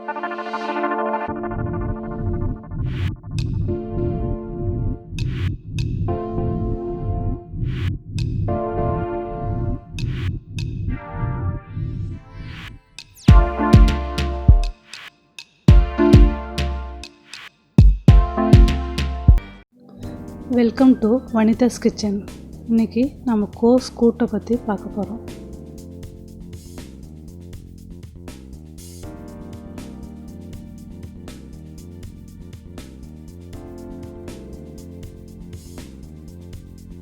Welcome to Vanitha's kitchen. இன்றைக்கி நம்ம கோஸ் கூட்டை பற்றி பார்க்க போகிறோம்.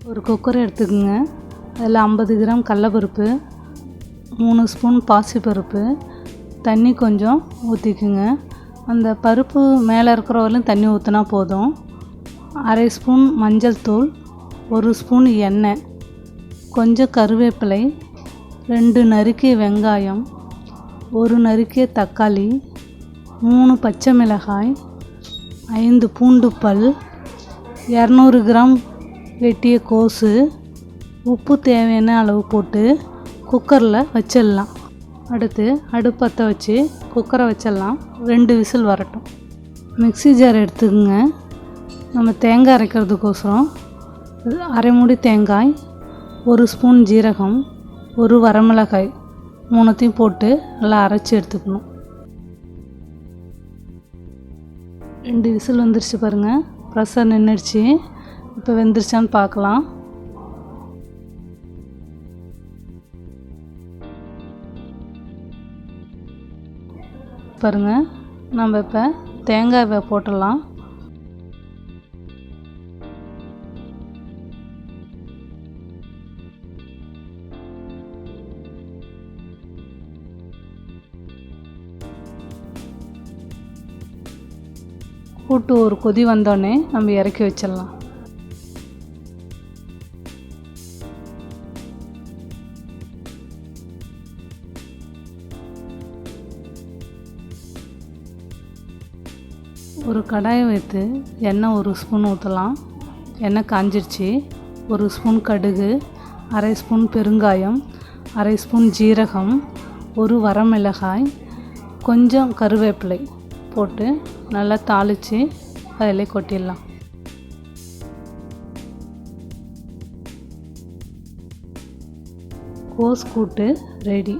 ஒரு குக்கர் எடுத்துக்கோங்க. அதில் 50 கிராம் கடலைப்பருப்பு, 3 ஸ்பூன் பாசிப்பருப்பு, தண்ணி கொஞ்சம் ஊற்றிக்குங்க. அந்த பருப்பு மேலே இருக்கிற வரையிலும் தண்ணி ஊற்றினா போதும். 1/2 ஸ்பூன் மஞ்சள் தூள், 1 ஸ்பூன் எண்ணெய், கொஞ்சம் கருவேப்பிலை, 2 நறுக்கிய வெங்காயம், 1 நறுக்கிய தக்காளி, 3 பச்சை மிளகாய், 5 பூண்டு பல், 200 கிராம் வெட்டிய கோஸு, உப்பு தேவையான அளவு போட்டு குக்கரில் வச்சிடலாம். அடுத்து அடுப்பத்தை வச்சு குக்கரை வச்சிடலாம். 2 விசில் வரட்டும். மிக்ஸி ஜார் எடுத்துக்கோங்க. நம்ம தேங்காய் அரைக்கிறதுக்கோசரம் 1/2 மூடி தேங்காய், 1 ஸ்பூன் ஜீரகம், 1 வரமிளகாய், 3த்தையும் போட்டு நல்லா அரைச்சி எடுத்துக்கணும். 2 விசில் வந்துருச்சு பாருங்கள். ப்ரெஷர் நின்றுடுச்சு. இப்போ வெந்துருச்சான்னு பார்க்கலாம். பாருங்கள், நம்ம இப்போ தேங்காயை போட்டுடலாம். கூட்டு ஒரு கொதி வந்தோடனே நம்ம இறக்கி வச்சிடலாம். ஒரு கடாயை வைத்து எண்ணெய் 1 ஸ்பூன் ஊற்றலாம். எண்ணெய் காஞ்சிடுச்சு. 1 ஸ்பூன் கடுகு, 1/2 ஸ்பூன் பெருங்காயம், 1/2 ஸ்பூன் ஜீரகம், 1 வரமிளகாய், கொஞ்சம் கருவேப்பிலை போட்டு நல்லா தாளித்து அதில் கொட்டிடலாம். கோஸ் கூட்டு ரெடி.